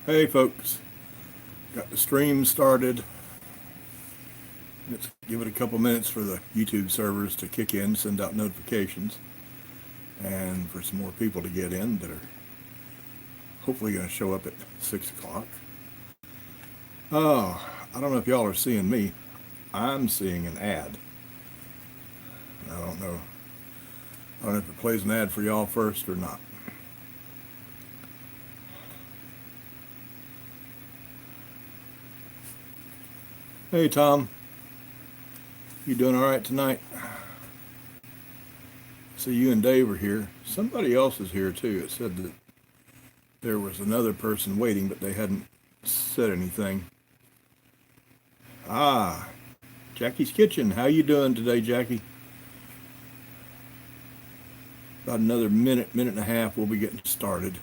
Hey folks, got the stream started. Let's give it a couple minutes for the YouTube servers to kick in, send out notifications, and for some more people to get in that are hopefully going to show up at 6 o'clock. Oh, I don't know if y'all are seeing me. I'm seeing an ad. I don't know if it plays an ad for y'all first or not. Hey Tom, you doing all right tonight? See, you and Dave are here. Somebody else is here too. It said that there was another person waiting, but they hadn't said anything. Ah, Jackie's Kitchen. How you doing today, Jackie? About another minute and a half, we'll be getting started.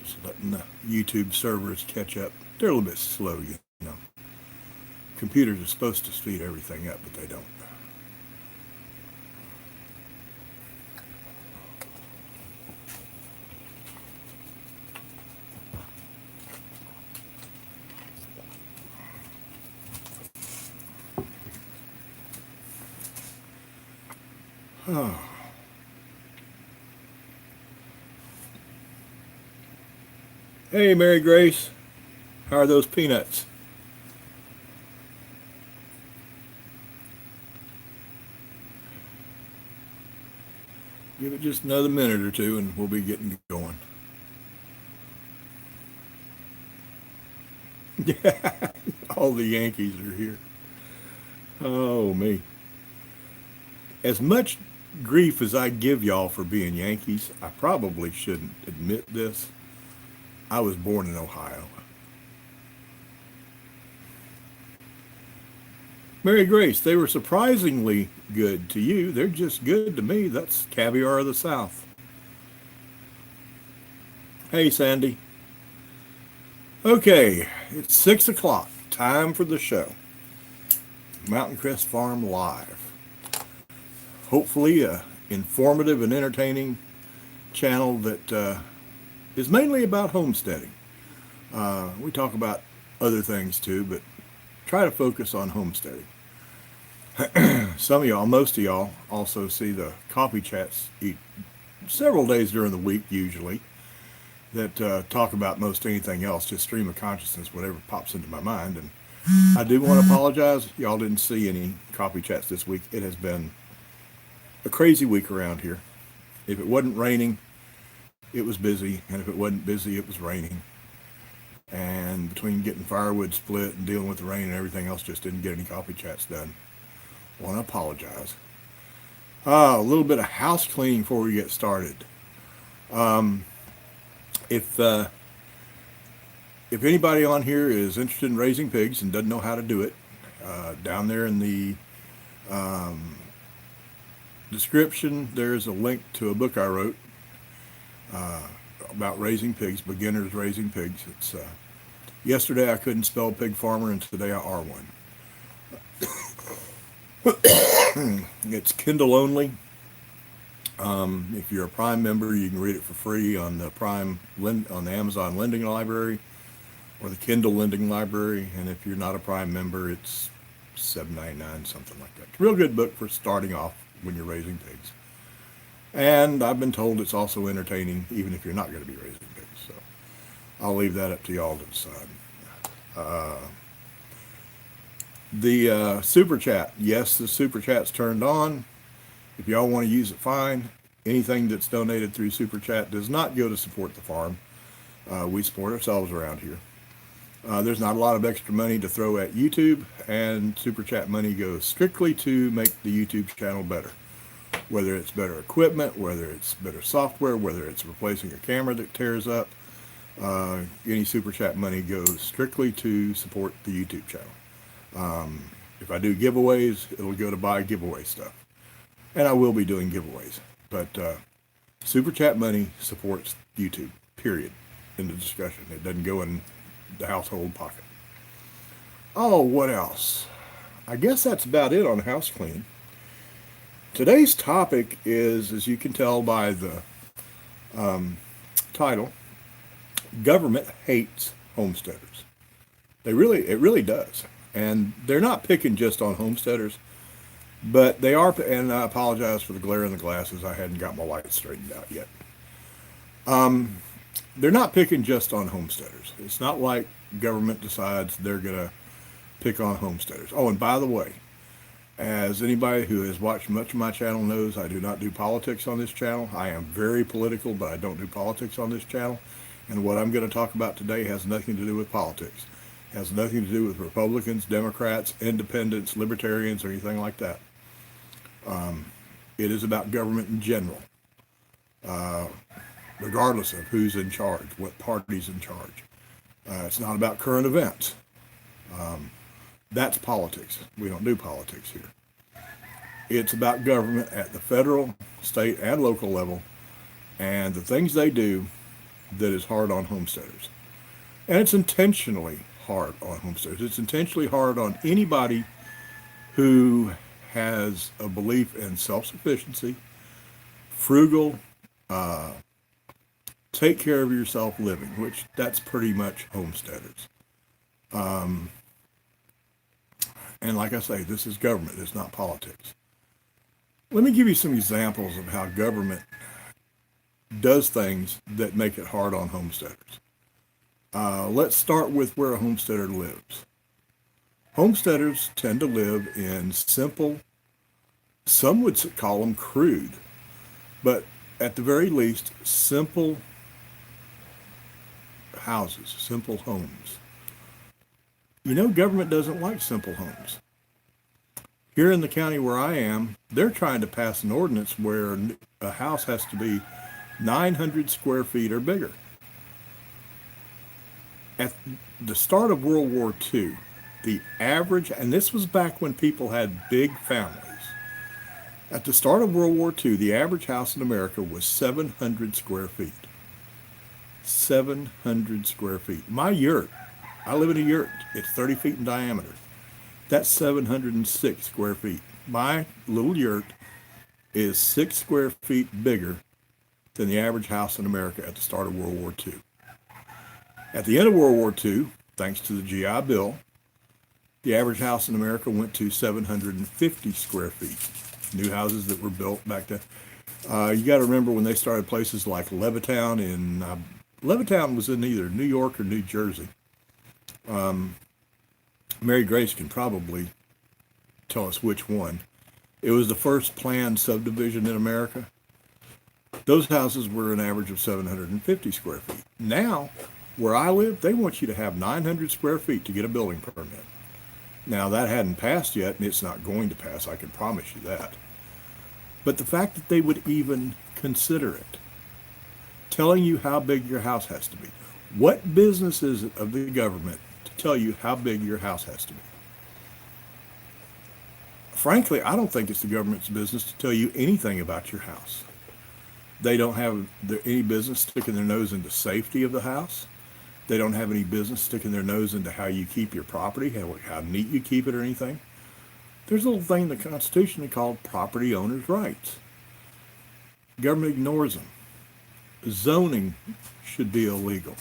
Just letting the YouTube servers catch up. They're a little bit slow, you know. Computers are supposed to speed everything up, but they don't. Oh. Hey, Mary Grace. How are those peanuts? Give it just another minute or two and we'll be getting going. Yeah, all the Yankees are here. Oh, me. As much grief as I give y'all for being Yankees, I probably shouldn't admit this. I was born in Ohio. Mary Grace, they were surprisingly good to you. They're just good to me. That's caviar of the South. Hey, Sandy. Okay, it's 6 o'clock. Time for the show. Mountain Crest Farm Live. Hopefully a informative and entertaining channel that is mainly about homesteading. We talk about other things too, but try to focus on homesteading. Some of y'all, most of y'all, also see the coffee chats several days during the week usually that talk about most anything else, just stream of consciousness, whatever pops into my mind. And I do want to apologize. Y'all didn't see any coffee chats this week. It has been a crazy week around here. If it wasn't raining, it was busy, and if it wasn't busy, it was raining. And between getting firewood split and dealing with the rain and everything else, just didn't get any coffee chats done. Want to apologize. A little bit of house cleaning before we get started. If anybody on here is interested in raising pigs and doesn't know how to do it, down there in the description, there's a link to a book I wrote about raising pigs, beginners raising pigs. It's yesterday I couldn't spell pig farmer, and today I are one. It's Kindle only. If you're a Prime member, you can read it for free on the on the Amazon Lending Library or the Kindle Lending Library. And if you're not a Prime member, it's $7.99, something like that. It's a real good book for starting off when you're raising pigs. And I've been told it's also entertaining, even if you're not going to be raising pigs. So I'll leave that up to y'all to decide. The super chat. Yes, the super chat's turned on. If y'all want to use it, fine. Anything that's donated through super chat does not go to support the farm. We support ourselves around here. There's not a lot of extra money to throw at YouTube, and super chat money goes strictly to make the YouTube channel better. Whether it's better equipment, whether it's better software, whether it's replacing a camera that tears up, any super chat money goes strictly to support the YouTube channel. If I do giveaways, it'll go to buy giveaway stuff. And I will be doing giveaways. But super chat money supports YouTube, period. In the discussion. It doesn't go in the household pocket. Oh, what else? I guess that's about it on house cleaning. Today's topic is, as you can tell by the title, Government hates homesteaders. It really does. And they're not picking just on homesteaders, but they are, and I apologize for the glare in the glasses. I hadn't got my lights straightened out yet. They're not picking just on homesteaders. It's not like government decides they're going to pick on homesteaders. Oh, and by the way, as anybody who has watched much of my channel knows, I do not do politics on this channel. I am very political, but I don't do politics on this channel. And what I'm going to talk about today has nothing to do with politics. It has nothing to do with Republicans, Democrats, independents, libertarians, or anything like that. It is about government in general, regardless of who's in charge, what party's in charge. It's not about current events. That's politics. We don't do politics here. It's about government at the federal, state, and local level, and the things they do that is hard on homesteaders. And it's intentionally hard on homesteaders. It's intentionally hard on anybody who has a belief in self-sufficiency, frugal, take care of yourself living, which that's pretty much homesteaders. And like I say, this is government, it's not politics. Let me give you some examples of how government does things that make it hard on homesteaders. Let's start with where a homesteader lives. Homesteaders tend to live in simple, some would call them crude, but at the very least, simple houses, simple homes. You know, government doesn't like simple homes. Here in the county where I am, they're trying to pass an ordinance where a house has to be 900 square feet or bigger. At the start of World War II, the average, and this was back when people had big families, at the start of World War II, the average house in America was 700 square feet. 700 square feet. My yurt, I live in a yurt, it's 30 feet in diameter. That's 706 square feet. My little yurt is 6 square feet bigger than the average house in America at the start of World War II. At the end of World War II, thanks to the GI Bill, the average house in America went to 750 square feet. New houses that were built back then. You got to remember when they started places like Levittown Levittown was in either New York or New Jersey. Mary Grace can probably tell us which one. It was the first planned subdivision in America. Those houses were an average of 750 square feet. Now, where I live, they want you to have 900 square feet to get a building permit. Now, that hadn't passed yet, and it's not going to pass, I can promise you that. But the fact that they would even consider it, telling you how big your house has to be. What business is it of the government to tell you how big your house has to be? Frankly, I don't think it's the government's business to tell you anything about your house. They don't have any business sticking their nose into safety of the house. They don't have any business sticking their nose into how you keep your property, how neat you keep it or anything. There's a little thing in the Constitution called property owners' rights. Government ignores them. Zoning should be illegal.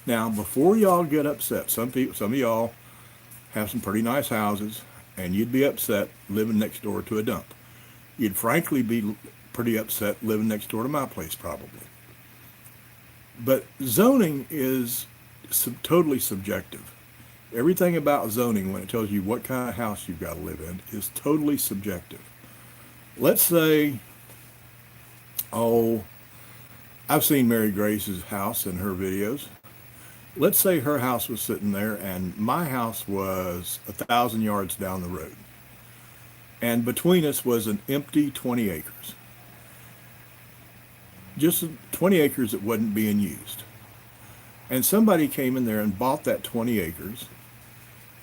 Now, before y'all get upset, some of y'all have some pretty nice houses, and you'd be upset living next door to a dump. You'd frankly be pretty upset living next door to my place, probably. But zoning is totally subjective. Everything about zoning, when it tells you what kind of house you've got to live in, is totally subjective. Let's say, I've seen Mary Grace's house in her videos. Let's say her house was sitting there and my house was 1,000 yards down the road. And between us was an empty 20 acres. Just 20 acres that wasn't being used. And somebody came in there and bought that 20 acres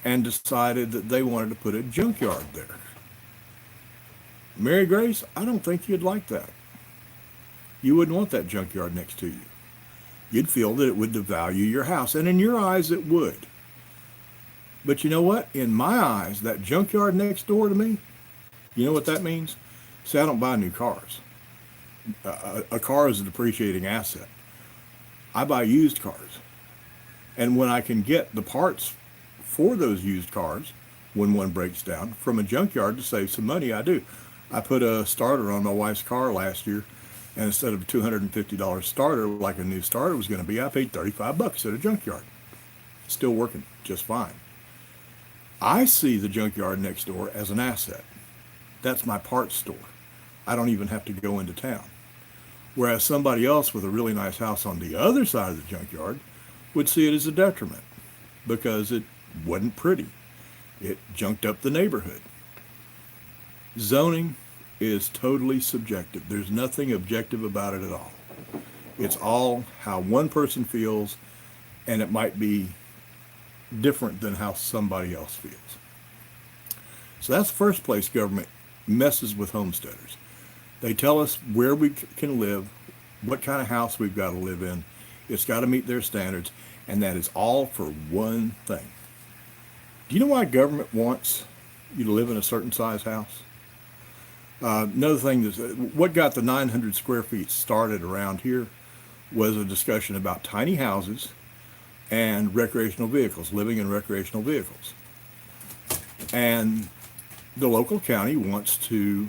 and decided that they wanted to put a junkyard there. Mary Grace, I don't think you'd like that. You wouldn't want that junkyard next to you. You'd feel that it would devalue your house, and in your eyes it would. But you know what? In my eyes, that junkyard next door to me, you know what that means? See, I don't buy new cars. A car is a depreciating asset. I buy used cars. And when I can get the parts for those used cars, when one breaks down, from a junkyard to save some money, I do. I put a starter on my wife's car last year, and instead of a $250 starter like a new starter was going to be, I paid $35 at a junkyard. Still working just fine. I see the junkyard next door as an asset. That's my parts store. I don't even have to go into town. Whereas somebody else with a really nice house on the other side of the junkyard would see it as a detriment because it wasn't pretty. It junked up the neighborhood. Zoning is totally subjective. There's nothing objective about it at all. It's all how one person feels, and it might be different than how somebody else feels. So that's the first place government messes with homesteaders. They tell us where we can live, what kind of house we've got to live in. It's got to meet their standards, and that is all for one thing. Do you know why government wants you to live in a certain size house? Another thing is, what got the 900 square feet started around here was a discussion about tiny houses and recreational vehicles, living in recreational vehicles. And the local county wants to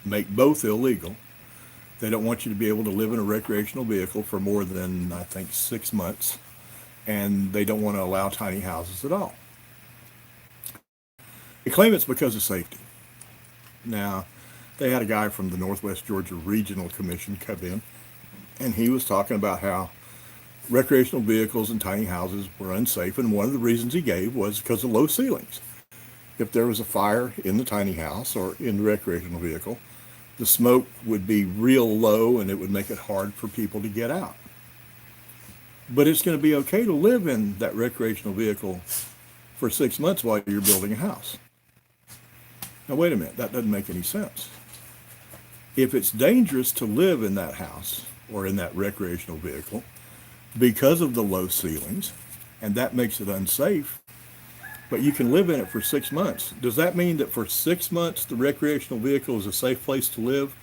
make both illegal. They don't want you to be able to live in a recreational vehicle for more than, I think, 6 months. And they don't want to allow tiny houses at all. They claim it's because of safety. Now, they had a guy from the Northwest Georgia Regional Commission come in, and he was talking about how recreational vehicles and tiny houses were unsafe, and one of the reasons he gave was because of low ceilings. If there was a fire in the tiny house or in the recreational vehicle, the smoke would be real low and it would make it hard for people to get out. But it's going to be okay to live in that recreational vehicle for 6 months while you're building a house. Now wait a minute, that doesn't make any sense. If it's dangerous to live in that house or in that recreational vehicle because of the low ceilings, and that makes it unsafe, but you can live in it for 6 months, does that mean that for 6 months the recreational vehicle is a safe place to live,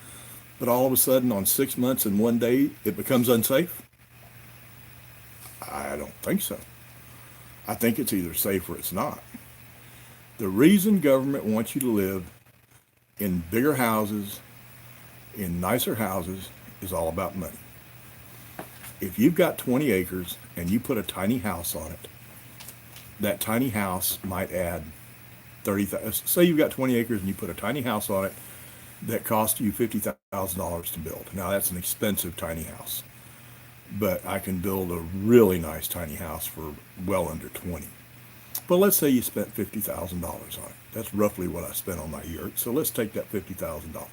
but all of a sudden on 6 months and 1 day it becomes unsafe? I don't think so. I think it's either safe or it's not. The reason government wants you to live in bigger houses, in nicer houses, is all about money. If you've got 20 acres and you put a tiny house on it, that tiny house might add $30,000. Say you've got 20 acres and you put a tiny house on it that cost you $50,000 to build. Now that's an expensive tiny house, but I can build a really nice tiny house for well under 20. But let's say you spent $50,000 on it. That's roughly what I spent on my yurt. So let's take that $50,000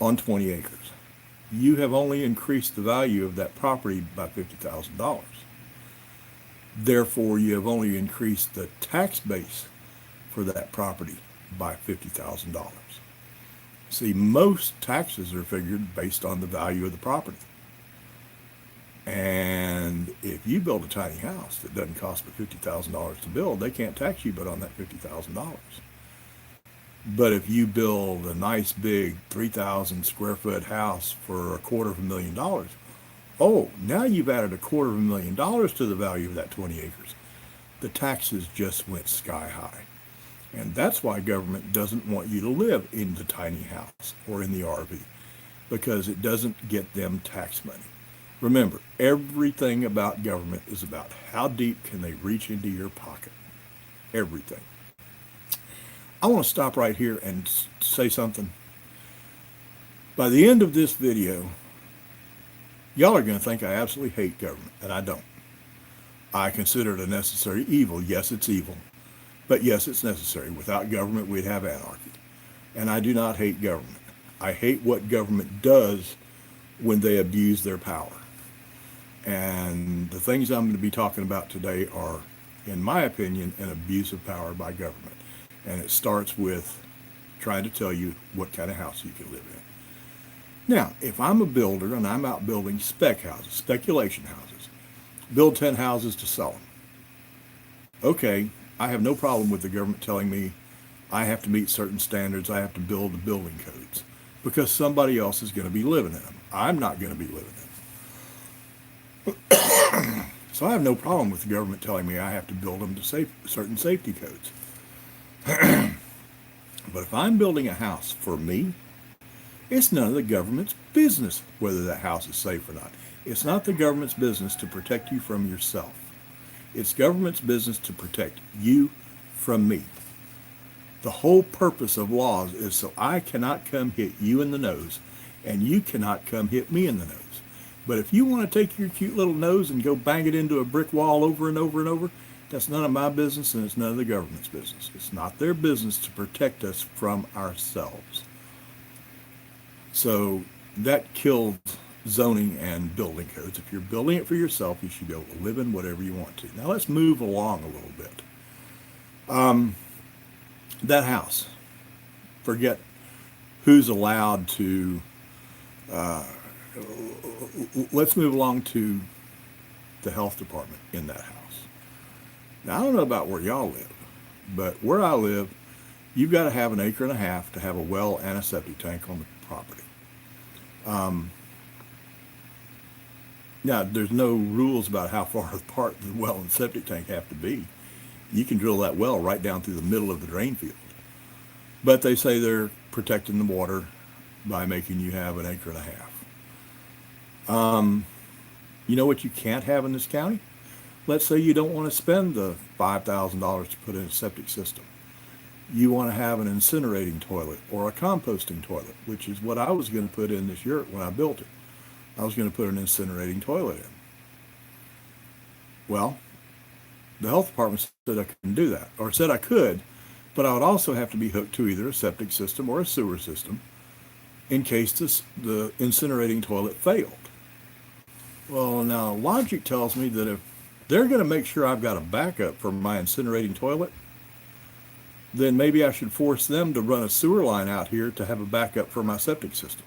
on 20 acres. You have only increased the value of that property by $50,000. Therefore, you have only increased the tax base for that property by $50,000. See, most taxes are figured based on the value of the property. And if you build a tiny house that doesn't cost but $50,000 to build, they can't tax you but on that $50,000. But if you build a nice big 3,000 square foot house for $250,000, oh, now you've added $250,000 to the value of that 20 acres. The taxes just went sky high. And that's why government doesn't want you to live in the tiny house or in the RV, because it doesn't get them tax money. Remember, everything about government is about how deep can they reach into your pocket. Everything. I want to stop right here and say something. By the end of this video, y'all are going to think I absolutely hate government, and I don't. I consider it a necessary evil. Yes, it's evil, but yes, it's necessary. Without government, we'd have anarchy. And I do not hate government. I hate what government does when they abuse their power. And the things I'm going to be talking about today are, in my opinion, an abuse of power by government. And it starts with trying to tell you what kind of house you can live in. Now, if I'm a builder and I'm out building spec houses, speculation houses, build 10 houses to sell them. Okay, I have no problem with the government telling me I have to meet certain standards, I have to build the building codes, because somebody else is going to be living in them. I'm not going to be living in them. So I have no problem with the government telling me I have to build them to certain safety codes. But if I'm building a house for me, it's none of the government's business whether that house is safe or not. It's not the government's business to protect you from yourself. It's government's business to protect you from me. The whole purpose of laws is so I cannot come hit you in the nose, and you cannot come hit me in the nose. But if you want to take your cute little nose and go bang it into a brick wall over and over and over, that's none of my business, and it's none of the government's business. It's not their business to protect us from ourselves. So that killed zoning and building codes. If you're building it for yourself, you should be able to live in whatever you want to. Now let's move along a little bit. That house, forget who's allowed to, let's move along to the health department in that house. Now, I don't know about where y'all live, but where I live, you've got to have 1.5 acres to have a well and a septic tank on the property. Now, there's no rules about how far apart the well and septic tank have to be. You can drill that well right down through the middle of the drain field. But they say they're protecting the water by making you have 1.5 acres. You know what you can't have in this county? Let's say you don't want to spend the $5,000 to put in a septic system. You want to have an incinerating toilet or a composting toilet, which is what I was going to put in this yurt when I built it. I was going to put an incinerating toilet in. Well, the health department said I couldn't do that, or said I could, but I would also have to be hooked to either a septic system or a sewer system in case the incinerating toilet failed. Well, now logic tells me that if they're going to make sure I've got a backup for my incinerating toilet, then maybe I should force them to run a sewer line out here to have a backup for my septic system,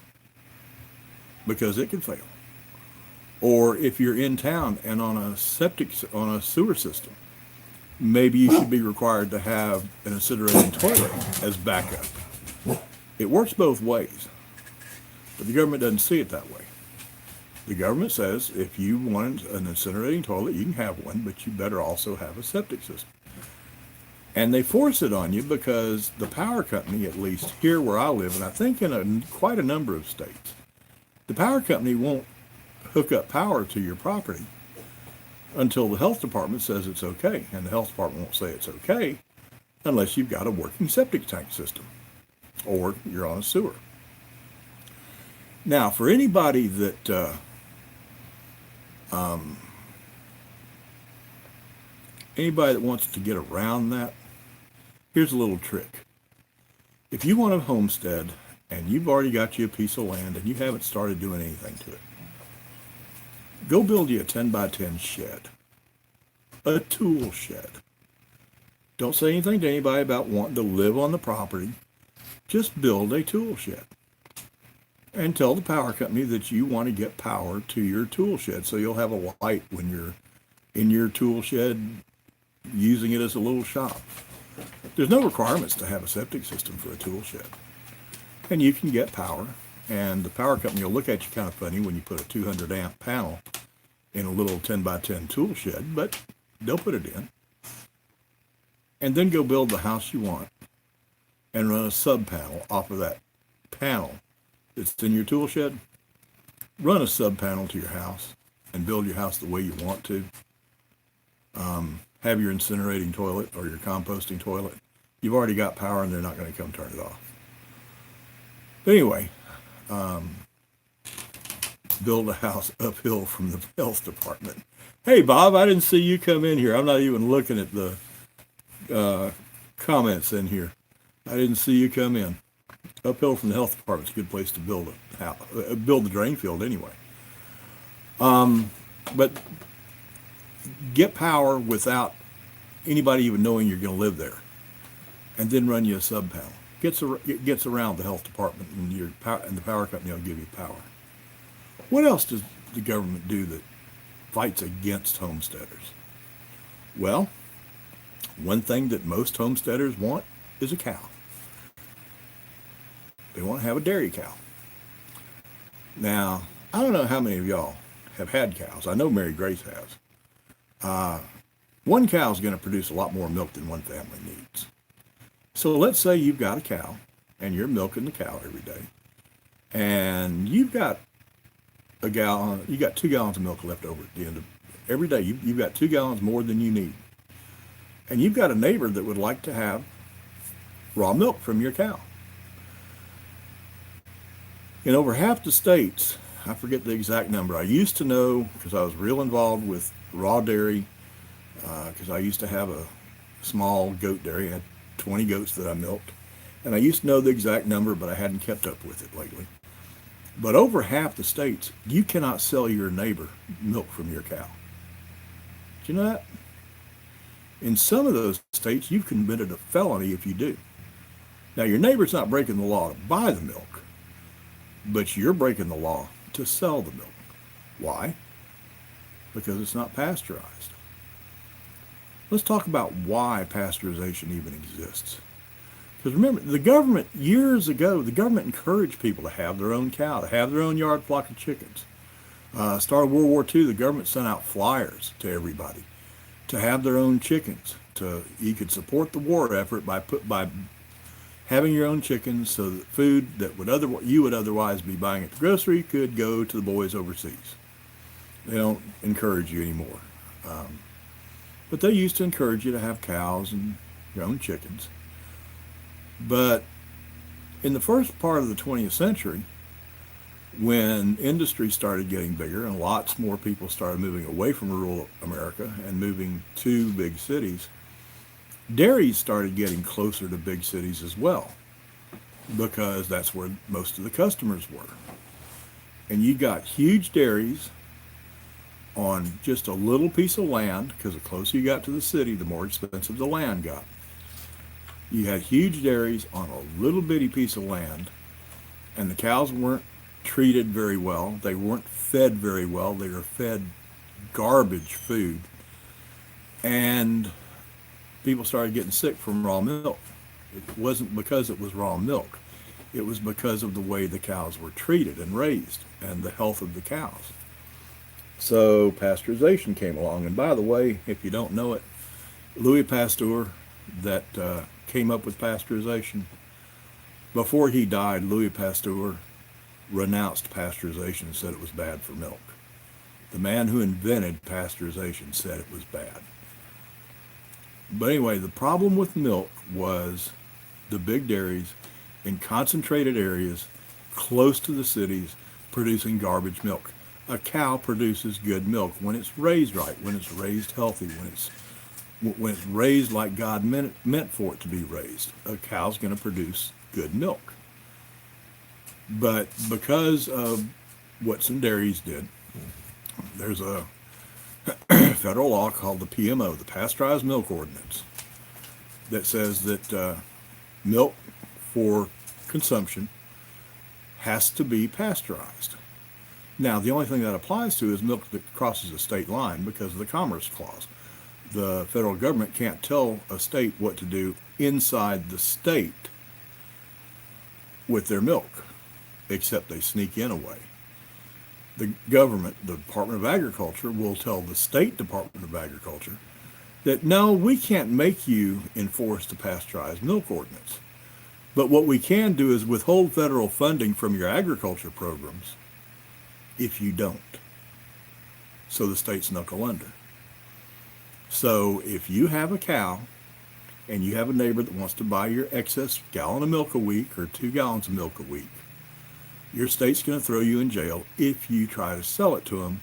because it could fail. Or if you're in town and on a sewer system, maybe you should be required to have an incinerating toilet as backup. It works both ways, but the government doesn't see it that way. The government says if you want an incinerating toilet, you can have one, but you better also have a septic system. And they force it on you because the power company, at least here where I live, and I think in quite a number of states, the power company won't hook up power to your property until the health department says it's okay. And the health department won't say it's okay unless you've got a working septic tank system or you're on a sewer. Now, for anybody that wants to get around that, here's a little trick. If you want a homestead and you've already got you a piece of land and you haven't started doing anything to it, go build you a 10 by 10 shed, a tool shed. Don't say anything to anybody about wanting to live on the property. Just build a tool shed. And tell the power company that you want to get power to your tool shed so you'll have a light when you're in your tool shed using it as a little shop. There's no requirements to have a septic system for a tool shed. And you can get power, and the power company will look at you kind of funny when you put a 200 amp panel in a little 10 by 10 tool shed, but they'll put it in. And then go build the house you want and run a sub panel off of that panel that's in your tool shed. Run a sub panel to your house and build your house the way you want to. Have your incinerating toilet or your composting toilet. You've already got power and they're not going to come turn it off. But anyway, build a house uphill from the health department. Hey, Bob, I didn't see you come in here. I'm not even looking at the comments in here. I didn't see you come in. Uphill from the health department's a good place to build the drain field anyway. But get power without anybody even knowing you're going to live there, and then run you a sub panel. Gets around the health department, and the power company will give you power. What else does the government do that fights against homesteaders? Well, one thing that most homesteaders want is a cow. They want to have a dairy cow. Now, I don't know how many of y'all have had cows. I know Mary Grace has. One cow is going to produce a lot more milk than one family needs. So let's say you've got a cow and you're milking the cow every day, and you've got a gallon, you got 2 gallons of milk left over at the end of every day. You've got 2 gallons more than you need. And you've got a neighbor that would like to have raw milk from your cow. In over half the states, I forget the exact number. I used to know because I was real involved with raw dairy, because I used to have a small goat dairy. I had 20 goats that I milked. And I used to know the exact number, but I hadn't kept up with it lately. But over half the states, you cannot sell your neighbor milk from your cow. Do you know that? In some of those states, you've committed a felony if you do. Now, your neighbor's not breaking the law to buy the milk, but you're breaking the law to sell the milk. Why? Because it's not pasteurized. Let's talk about why pasteurization even exists. Because remember, the government, years ago, the government encouraged people to have their own cow, to have their own yard flock of chickens. Start of World War II, the government sent out flyers to everybody to have their own chickens. You could support the war effort by having your own chickens, so that food that you would otherwise be buying at the grocery could go to the boys overseas. They don't encourage you anymore. But they used to encourage you to have cows and your own chickens. But in the first part of the 20th century, when industry started getting bigger and lots more people started moving away from rural America and moving to big cities, dairies started getting closer to big cities as well, because that's where most of the customers were. And you got huge dairies on just a little piece of land, because the closer you got to the city, the more expensive the land got. You had huge dairies on a little bitty piece of land, and the cows weren't treated very well. They weren't fed very well. They were fed garbage food. And people started getting sick from raw milk. It wasn't because it was raw milk. It was because of the way the cows were treated and raised and the health of the cows. So pasteurization came along. And by the way, if you don't know it, Louis Pasteur, that came up with pasteurization, before he died, Louis Pasteur renounced pasteurization and said it was bad for milk. The man who invented pasteurization said it was bad. But anyway, the problem with milk was the big dairies in concentrated areas close to the cities producing garbage milk. A cow produces good milk when it's raised right, when it's raised healthy, when it's raised like God meant for it to be raised. A cow's going to produce good milk. But because of what some dairies did, there's a federal law called the PMO, the Pasteurized Milk Ordinance, that says that milk for consumption has to be pasteurized. Now, the only thing that applies to is milk that crosses a state line because of the Commerce Clause. The federal government can't tell a state what to do inside the state with their milk, except they sneak in a way. The government, the Department of Agriculture, will tell the State Department of Agriculture that, no, we can't make you enforce the pasteurized milk ordinance. But what we can do is withhold federal funding from your agriculture programs if you don't. So the states knuckle under. So if you have a cow and you have a neighbor that wants to buy your excess gallon of milk a week or 2 gallons of milk a week, your state's going to throw you in jail if you try to sell it to them,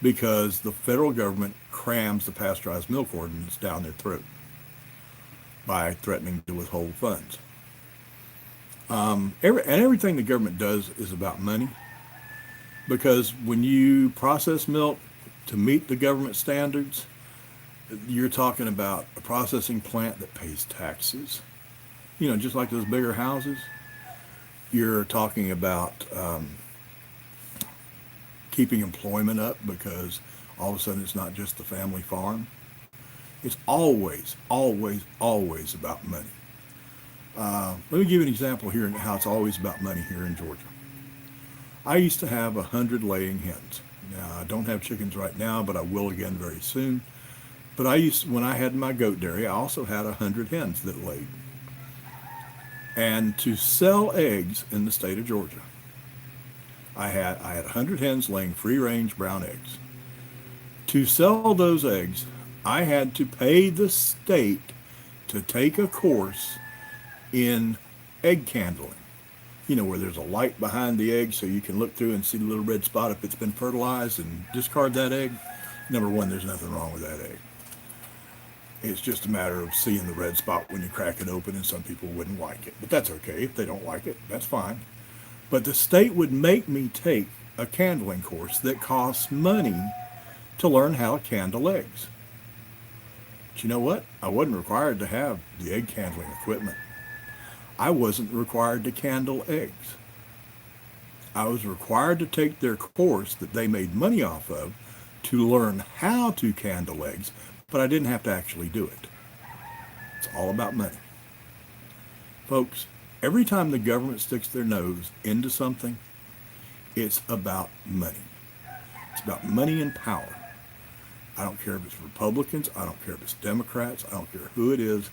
because the federal government crams the pasteurized milk ordinance down their throat by threatening to withhold funds. Everything the government does is about money, because when you process milk to meet the government standards, you're talking about a processing plant that pays taxes, just like those bigger houses. You're talking about keeping employment up, because all of a sudden it's not just the family farm. It's always, always, always about money. Let me give you an example here of how it's always about money here in Georgia. I used to have 100 laying hens. Now, I don't have chickens right now, but I will again very soon. But when I had my goat dairy, I also had 100 hens that laid. And to sell eggs in the state of Georgia, I had 100 hens laying free-range brown eggs. To sell those eggs, I had to pay the state to take a course in egg candling. You know, where there's a light behind the egg so you can look through and see the little red spot if it's been fertilized and discard that egg. Number one, there's nothing wrong with that egg. It's just a matter of seeing the red spot when you crack it open, and some people wouldn't like it. But that's okay. If they don't like it, that's fine. But the state would make me take a candling course that costs money to learn how to candle eggs. But you know what? I wasn't required to have the egg candling equipment. I wasn't required to candle eggs. I was required to take their course that they made money off of to learn how to candle eggs, but I didn't have to actually do it. It's all about money. Folks, every time the government sticks their nose into something, it's about money. It's about money and power. I don't care if it's Republicans, I don't care if it's Democrats, I don't care who it is.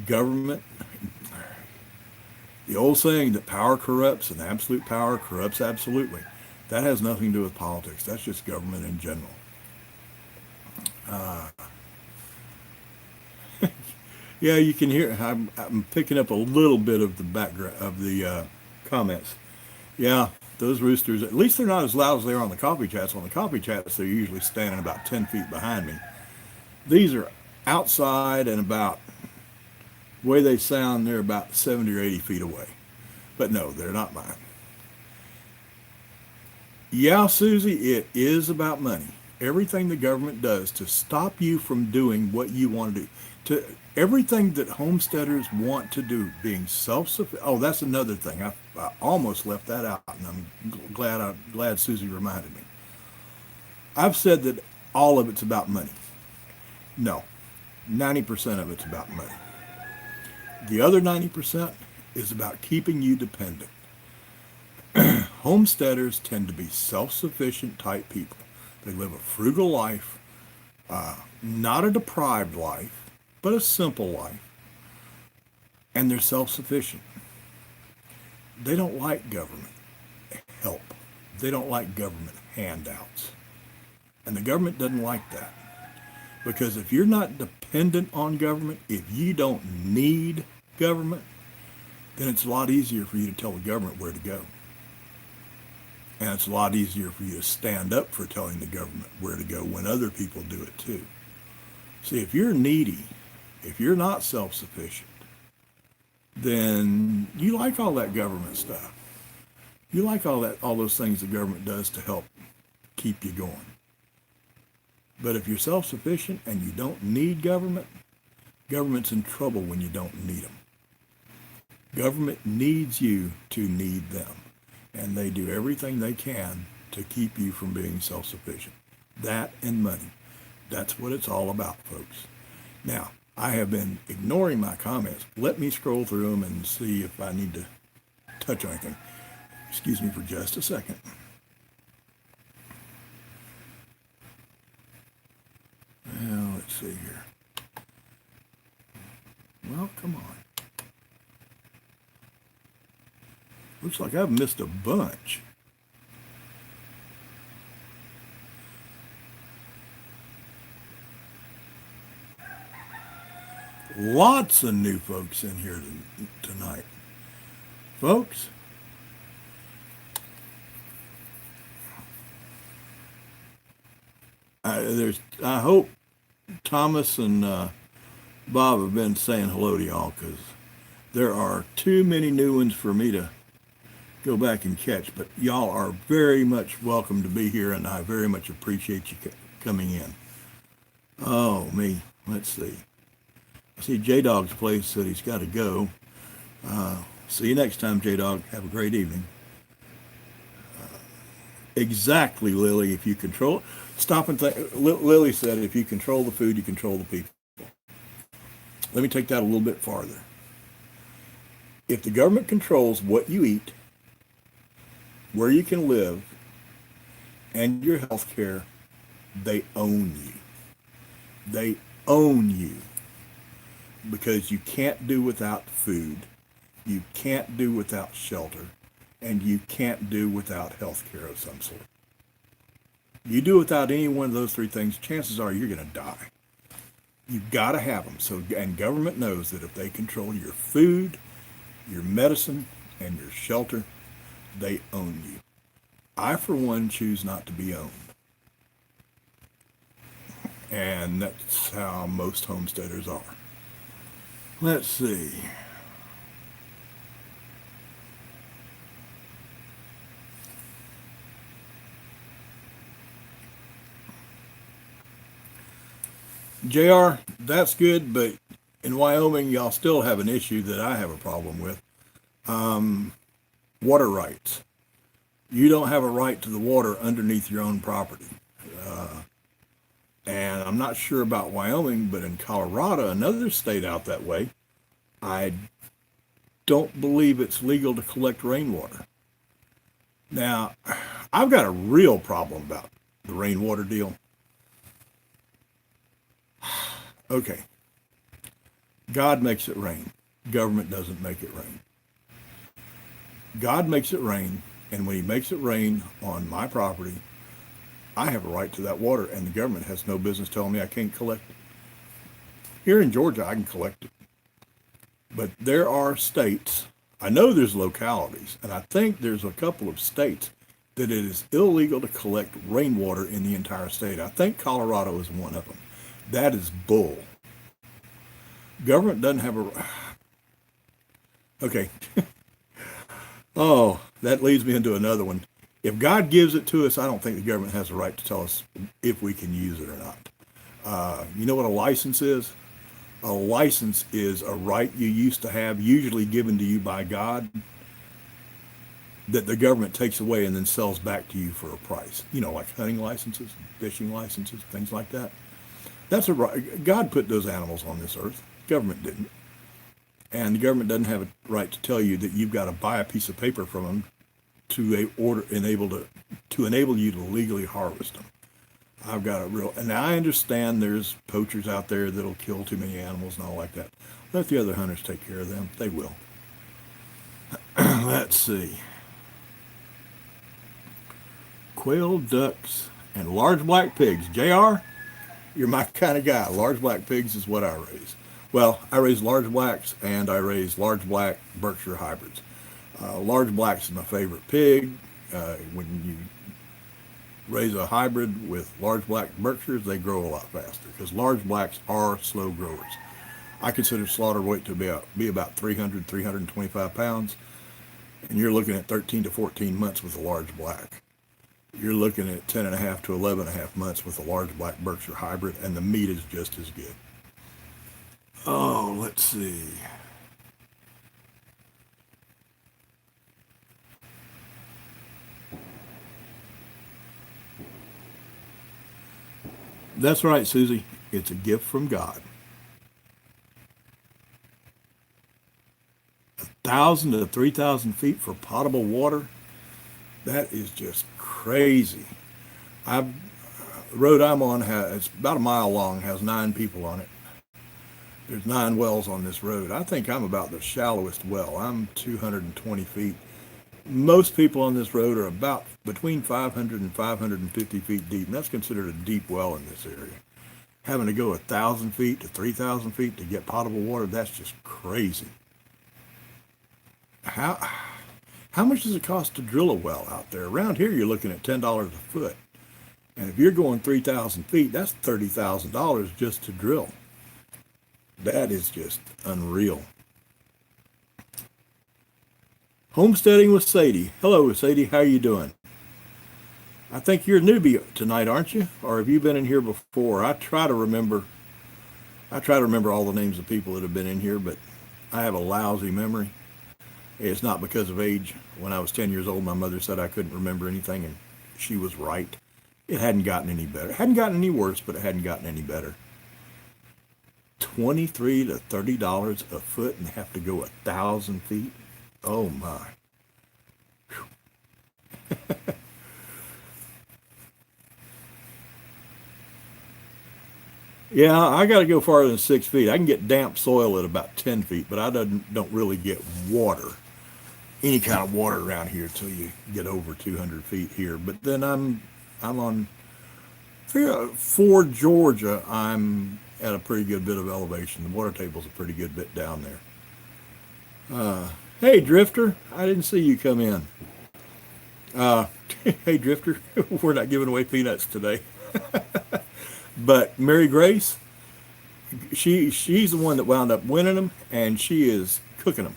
Government, the old saying that power corrupts and absolute power corrupts absolutely, that has nothing to do with politics. That's just government in general. Yeah, you can hear, I'm picking up a little bit of the background of the comments. Yeah, those roosters, at least they're not as loud as they are on the coffee chats. On the coffee chats, they're usually standing about 10 feet behind me. These are outside and about, the way they sound, they're about 70 or 80 feet away. But no, they're not mine. Yeah, Susie, it is about money. Everything the government does to stop you from doing what you want to do. Everything that homesteaders want to do, being self-sufficient. Oh, that's another thing. I almost left that out, and I'm glad Susie reminded me. I've said that all of it's about money. No, 90% of it's about money. The other 90% is about keeping you dependent. Homesteaders tend to be self-sufficient type people. They live a frugal life, not a deprived life, but a simple life. And they're self-sufficient. They don't like government help. They don't like government handouts. And the government doesn't like that. Because if you're not dependent on government, if you don't need government, then it's a lot easier for you to tell the government where to go. And it's a lot easier for you to stand up for telling the government where to go when other people do it too. See, if you're needy, if you're not self-sufficient, then you like all that government stuff. You like all those things the government does to help keep you going. But if you're self-sufficient and you don't need government, government's in trouble when you don't need them. Government needs you to need them. And they do everything they can to keep you from being self-sufficient. That and money. That's what it's all about, folks. Now, I have been ignoring my comments. Let me scroll through them and see if I need to touch on anything. Excuse me for just a second. Well, let's see here. Well, come on. Looks like I've missed a bunch. Lots of new folks in here tonight. Folks, I hope Thomas and Bob have been saying hello to y'all, because there are too many new ones for me to go back and catch. But y'all are very much welcome to be here, and I very much appreciate you coming in. Oh, me. Let's see. I see J-Dog's place said he's got to go. See you next time, J-Dog. Have a great evening. Exactly, Lily. If you control it, stop and think. Lily said, if you control the food, you control the people. Let me take that a little bit farther. If the government controls what you eat, where you can live, and your health care, they own you. They own you because you can't do without food, you can't do without shelter, and you can't do without health care of some sort. You do without any one of those three things, chances are you're going to die. You've got to have them. So, and government knows that if they control your food, your medicine, and your shelter, they own you. I, for one, choose not to be owned. And that's how most homesteaders are. Let's see. JR, that's good, but in Wyoming, y'all still have an issue that I have a problem with. Water rights. You don't have a right to the water underneath your own property. And I'm not sure about Wyoming, but in Colorado, another state out that way, I don't believe it's legal to collect rainwater. Now, I've got a real problem about the rainwater deal. Okay, God makes it rain. Government doesn't make it rain. God makes it rain, and when he makes it rain on my property, I have a right to that water, and the government has no business telling me I can't collect it. Here in Georgia, I can collect it. But there are states, I know there's localities, and I think there's a couple of states that it is illegal to collect rainwater in the entire state. I think Colorado is one of them. That is bull. Government doesn't have a... Okay. Oh, that leads me into another one. If God gives it to us, I don't think the government has a right to tell us if we can use it or not. You know what a license is? A license is a right you used to have, usually given to you by God, that the government takes away and then sells back to you for a price. You know, like hunting licenses, fishing licenses, things like that. That's a right. God put those animals on this earth. Government didn't. And the government doesn't have a right to tell you that you've got to buy a piece of paper from them to enable you to legally harvest them. I've got a real, and I understand there's poachers out there that'll kill too many animals and all like that. Let the other hunters take care of them. They will. Let's see. Quail, ducks, and large black pigs. JR, you're my kind of guy. Large black pigs is what I raise. Well, I raise large blacks and I raise large black Berkshire hybrids. Large blacks is my favorite pig. When you raise a hybrid with large black Berkshires, they grow a lot faster because large blacks are slow growers. I consider slaughter weight to be about 300, 325 pounds, and you're looking at 13 to 14 months with a large black. You're looking at 10 and a half to 11 and a half months with a large black Berkshire hybrid, and the meat is just as good. Oh, let's see. That's right, Susie. It's a gift from God. 1,000 to 3,000 feet for potable water. That is just crazy. The road I'm on it's about a mile long, has 9 people on it. There's 9 wells on this road. I think I'm about the shallowest well. I'm 220 feet. Most people on this road are about between 500 and 550 feet deep, and that's considered a deep well in this area. Having to go 1,000 feet to 3,000 feet to get potable water, that's just crazy. How much does it cost to drill a well out there? Around here, you're looking at $10 a foot. And if you're going 3,000 feet, that's $30,000 just to drill. That is just unreal. Homesteading with Sadie. Hello, Sadie. How are you doing? I think you're a newbie tonight, aren't you? Or have you been in here before? I try to remember all the names of people that have been in here, but I have a lousy memory. It's not because of age. When I was 10 years old, my mother said I couldn't remember anything, and she was right. It hadn't gotten any better. It hadn't gotten any worse, but it hadn't gotten any better. $23 to $30 a foot and have to go 1,000 feet. Oh my. Yeah, I got to go farther than 6 feet. I can get damp soil at about 10 feet, but I don't really get water, any kind of water around here till you get over 200 feet here. But then I'm on for Georgia. I'm at a pretty good bit of elevation. The water table's a pretty good bit down there. Hey, Drifter, I didn't see you come in. Uh, hey, Drifter, we're not giving away peanuts today. But Mary Grace, she's the one that wound up winning them, and she is cooking them.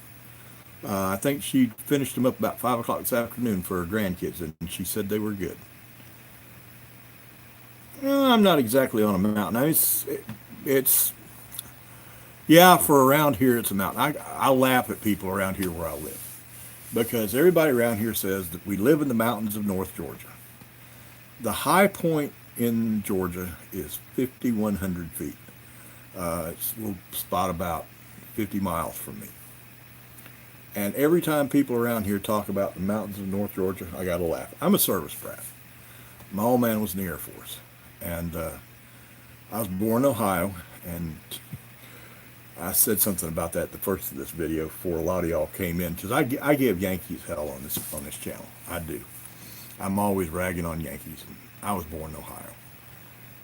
I think she finished them up about 5 o'clock this afternoon for her grandkids, and she said they were good. I'm not exactly on a mountain. It's yeah, for around here it's a mountain. I laugh at people around here where I live because everybody around here says that we live in the mountains of North Georgia. The high point in Georgia is 5,100 feet. It's a little spot about 50 miles from me. And every time people around here talk about the mountains of North Georgia, I got to laugh. I'm a service brat. My old man was in the Air Force. And I was born in Ohio. And I said something about that the first of this video before a lot of y'all came in. Because I give Yankees hell on this channel. I do. I'm always ragging on Yankees. And I was born in Ohio.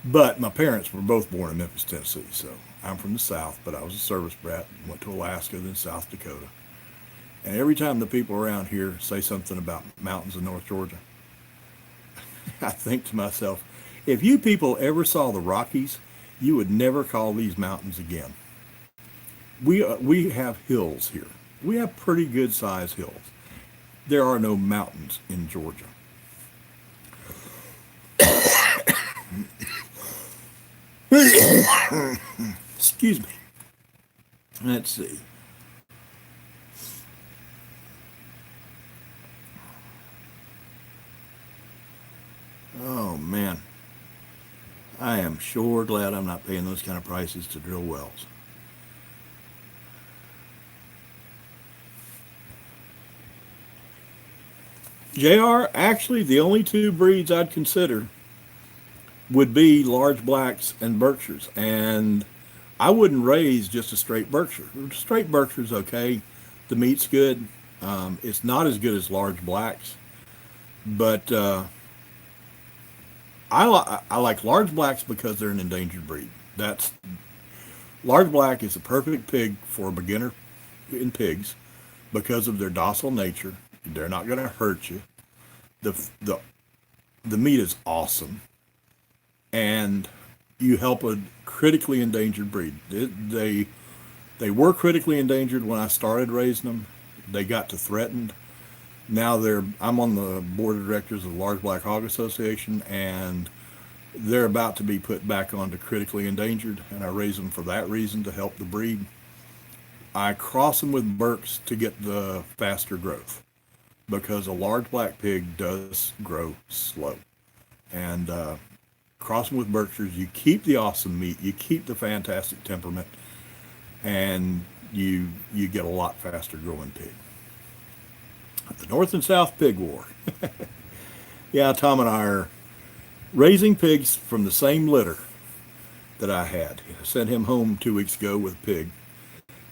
But my parents were both born in Memphis, Tennessee. So I'm from the South, but I was a service brat. Went to Alaska, then South Dakota. And every time the people around here say something about mountains in North Georgia, I think to myself, if you people ever saw the Rockies, you would never call these mountains again. We have hills here. We have pretty good sized hills. There are no mountains in Georgia. Excuse me. Let's see. Oh man, I am sure glad I'm not paying those kind of prices to drill wells. JR, actually the only two breeds I'd consider would be large blacks and Berkshires, and I wouldn't raise just a straight Berkshire. Straight Berkshire's okay. The meat's good. It's not as good as large blacks, but I like large blacks because they're an endangered breed. Large black is a perfect pig for a beginner in pigs because of their docile nature. They're not going to hurt you. The meat is awesome, and you help a critically endangered breed. They were critically endangered when I started raising them. They got to threatened. Now I'm on the board of directors of the Large Black Hog Association, and they're about to be put back onto critically endangered, and I raise them for that reason, to help the breed. I cross them with Berks to get the faster growth because a large black pig does grow slow. And cross them with Berkshires, you keep the awesome meat, you keep the fantastic temperament, and you get a lot faster growing pig. The North and South Pig War. Yeah, Tom and I are raising pigs from the same litter that I had. I sent him home 2 weeks ago with a pig,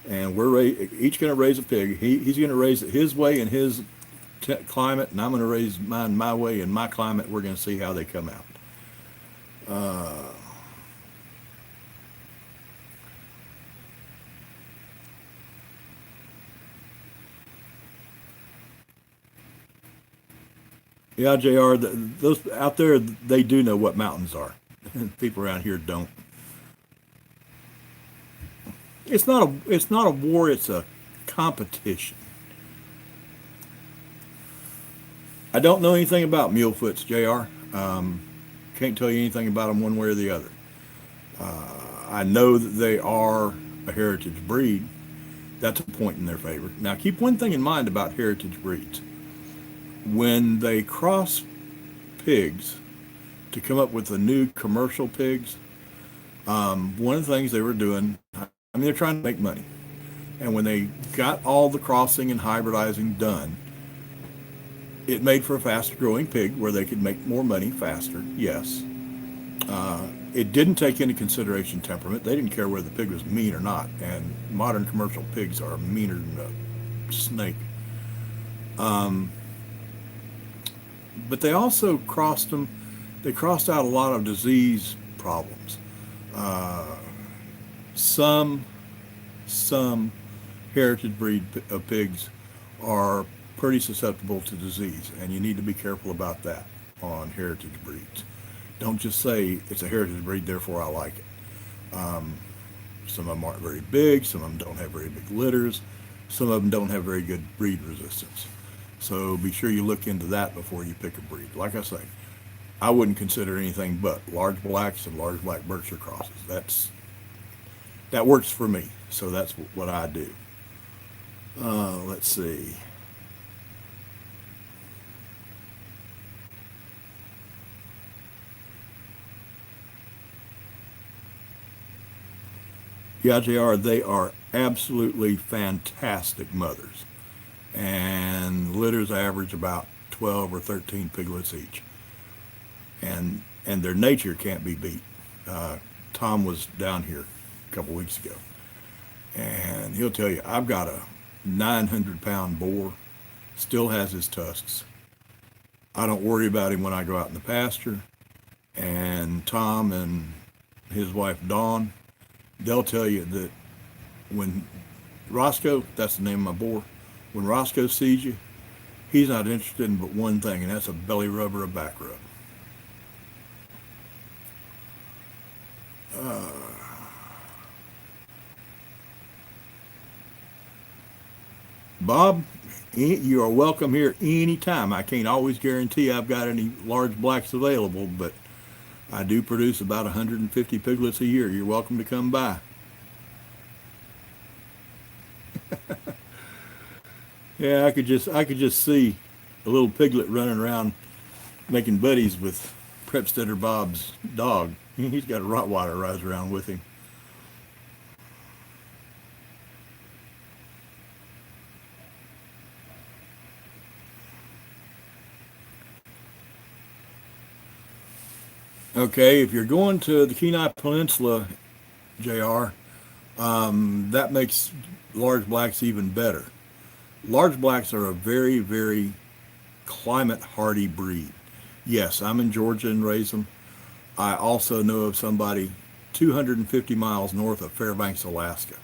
and we're each going to raise a pig. He's going to raise it his way in his climate, and I'm going to raise mine my way in my climate. We're going to see how they come out. Yeah, JR, those out there, they do know what mountains are. People around here don't. It's not a war, it's a competition. I don't know anything about mulefoots, JR. Can't tell you anything about them one way or the other. I know that they are a heritage breed. That's a point in their favor. Now, keep one thing in mind about heritage breeds. When they cross pigs to come up with the new commercial pigs, one of the things they were doing, they're trying to make money. And when they got all the crossing and hybridizing done, it made for a faster growing pig where they could make more money faster, yes. It didn't take into consideration temperament. They didn't care whether the pig was mean or not. And modern commercial pigs are meaner than a snake. But they also crossed them. They crossed out a lot of disease problems. Uh, some some heritage breed of pigs are pretty susceptible to disease, and you need to be careful about that on heritage breeds. Don't just say it's a heritage breed, therefore I like it. Some of them aren't very big, some of them don't have very big litters, some of them don't have very good breed resistance. So be sure you look into that before you pick a breed. Like I say, I wouldn't consider anything but large blacks and large black Berkshire crosses. That works for me, so that's what I do. Let's see. Yeah, JR, they are absolutely fantastic mothers. And litters average about 12 or 13 piglets each. And their nature can't be beat. Uh, Tom was down here a couple weeks ago, and he'll tell you, I've got a 900-pound boar, still has his tusks. I don't worry about him when I go out in the pasture. And Tom and his wife Dawn, they'll tell you that when Roscoe, that's the name of my boar, when Roscoe sees you, he's not interested in but one thing, and that's a belly rub or a back rub. Bob, you are welcome here anytime. I can't always guarantee I've got any large blacks available, but I do produce about 150 piglets a year. You're welcome to come by. Yeah, I could just see a little piglet running around making buddies with Prepstetter Bob's dog. He's got a Rottweiler rides around with him. Okay, if you're going to the Kenai Peninsula, JR, that makes large blacks even better. Large blacks are a very, very climate hardy breed. Yes, I'm in Georgia and raise them. I also know of somebody 250 miles north of Fairbanks, Alaska,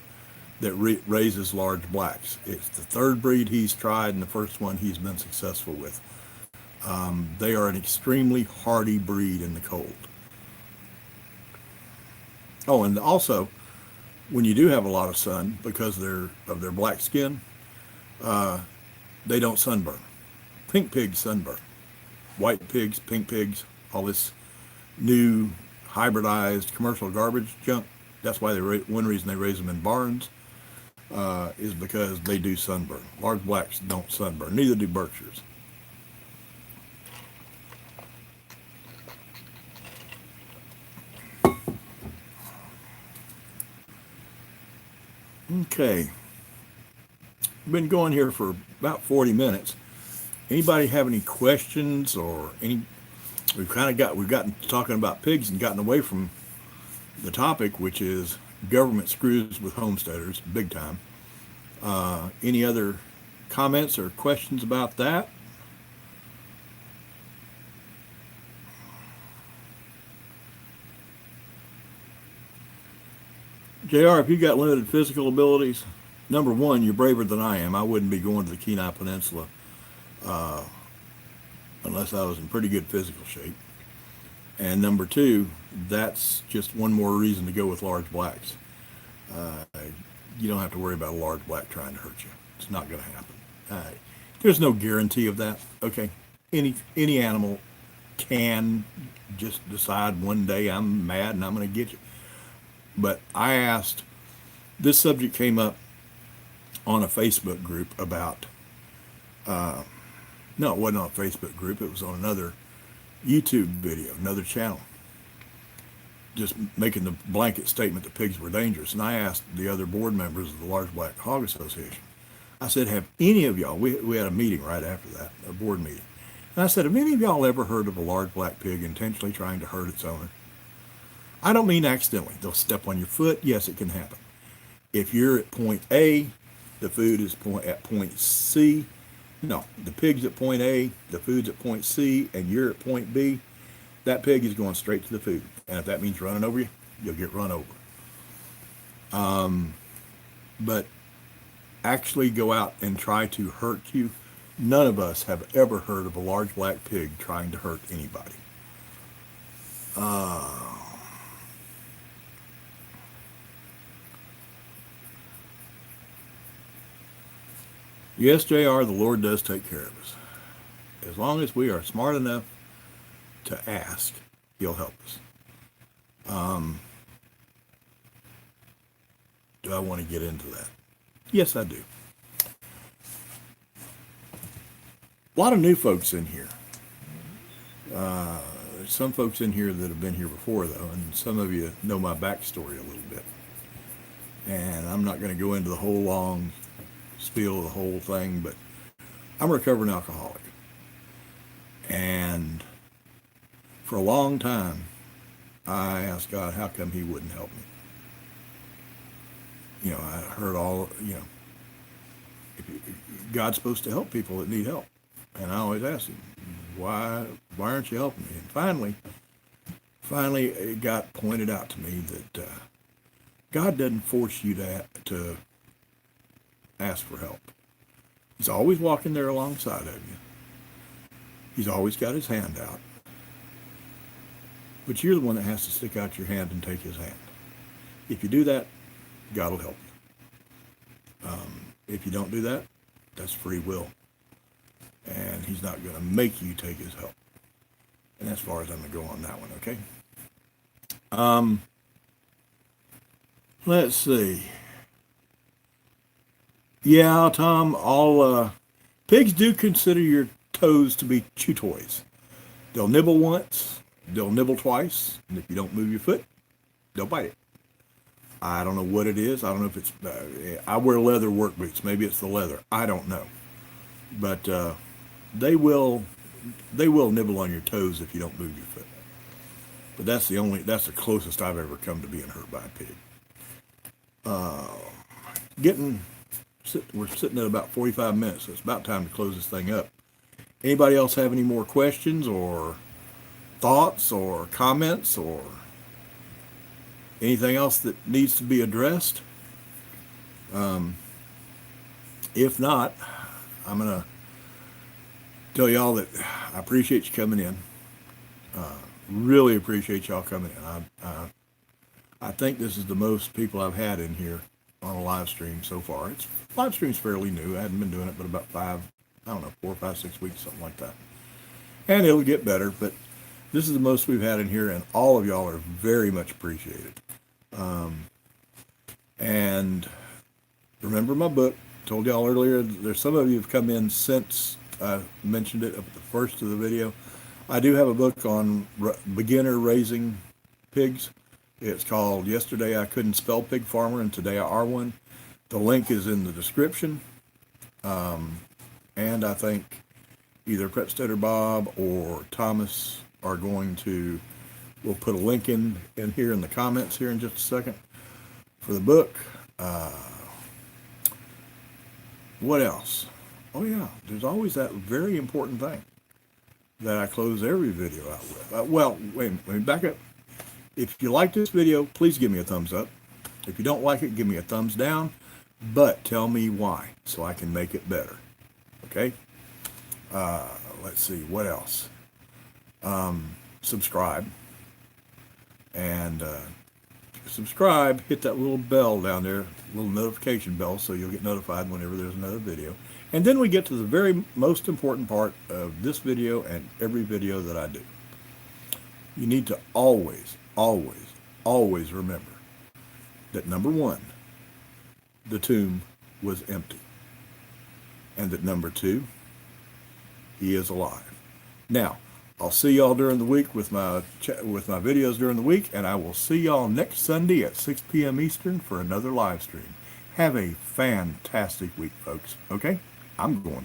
that raises large blacks. It's the third breed he's tried and the first one he's been successful with. They are an extremely hardy breed in the cold. Oh, and also, when you do have a lot of sun, because of their black skin, uh, they don't sunburn. Pink pigs sunburn. White pigs, pink pigs, all this new hybridized commercial garbage junk. That's why one reason they raise them in barns is because they do sunburn. Large blacks don't sunburn. Neither do Berkshires. Okay, been going here for about 40 minutes. Anybody have any questions or any? We've gotten talking about pigs and gotten away from the topic, which is government screws with homesteaders big time. Any other comments or questions about that? JR, if you got limited physical abilities, number one, you're braver than I am. I wouldn't be going to the Kenai Peninsula uh, unless I was in pretty good physical shape. And number two, that's just one more reason to go with large blacks. Uh, you don't have to worry about a large black trying to hurt you. It's not going to happen. Uh, there's no guarantee of that. Okay, any animal can just decide one day I'm mad and I'm going to get you. But I asked. This subject came up on a Facebook group about. No, it wasn't on a Facebook group. It was on another YouTube video, another channel, just making the blanket statement that pigs were dangerous. And I asked the other board members of the Large Black Hog Association, I said, have any of y'all, we had a meeting right after that, a board meeting. And I said, have any of y'all ever heard of a large black pig intentionally trying to hurt its owner? I don't mean accidentally. They'll step on your foot. Yes, it can happen. If you're at point A, the food is at point C. No, the pig's at point A, the food's at point C, and you're at point B. That pig is going straight to the food. And if that means running over you, you'll get run over. But actually go out and try to hurt you. None of us have ever heard of a large black pig trying to hurt anybody. Yes, JR, the Lord does take care of us. As long as we are smart enough to ask, He'll help us. Do I want to get into that? Yes, I do. A lot of new folks in here. There's some folks in here that have been here before, though, and some of you know my backstory a little bit. And I'm not going to go into the whole long spiel of the whole thing, but I'm a recovering alcoholic. And for a long time, I asked God how come He wouldn't help me. You know, I heard all, you know, God's supposed to help people that need help. And I always asked Him, why aren't you helping me? And finally it got pointed out to me that God doesn't force you to ask for help. He's always walking there alongside of you. He's always got His hand out. But you're the one that has to stick out your hand and take His hand. If you do that, God will help you. If you don't do that, that's free will. And He's not going to make you take His help. And as far as I'm going to go on that one, okay? Let's see. Yeah, Tom, pigs do consider your toes to be chew toys. They'll nibble once, they'll nibble twice, and if you don't move your foot, they'll bite it. I don't know what it is. I don't know if it's, I wear leather work boots. Maybe it's the leather. I don't know. But they will nibble on your toes if you don't move your foot. But that's the closest I've ever come to being hurt by a pig. We're sitting at about 45 minutes, so it's about time to close this thing up. Anybody else have any more questions or thoughts or comments or anything else that needs to be addressed? If not, I'm going to tell y'all that I appreciate you coming in. Really appreciate y'all coming in. I think this is the most people I've had in here on a live stream so far. Live stream's fairly new. I hadn't been doing it but about 4, 5, 6 weeks, something like that. And it'll get better, but this is the most we've had in here, and all of y'all are very much appreciated. And remember my book. Told y'all earlier, there's some of you have come in since I mentioned it at the first of the video. I do have a book on beginner raising pigs. It's called Yesterday I Couldn't Spell Pig Farmer and Today I Are One. The link is in the description. And I think either Homesteader Bob or Thomas are we'll put a link in here in the comments here in just a second for the book. What else? Oh yeah, there's always that very important thing that I close every video out with. Well, wait, let me back up. If you like this video, please give me a thumbs up. If you don't like it, give me a thumbs down, but tell me why so I can make it better. Okay? Let's see, what else? Subscribe. And subscribe, hit that little bell down there, little notification bell, so you'll get notified whenever there's another video. And then we get to the very most important part of this video and every video that I do. You need to always, always, always remember that number one, the tomb was empty. And that number two, He is alive. Now, I'll see y'all during the week with my videos during the week, and I will see y'all next Sunday at 6 p.m. Eastern for another live stream. Have a fantastic week, folks. Okay? I'm going.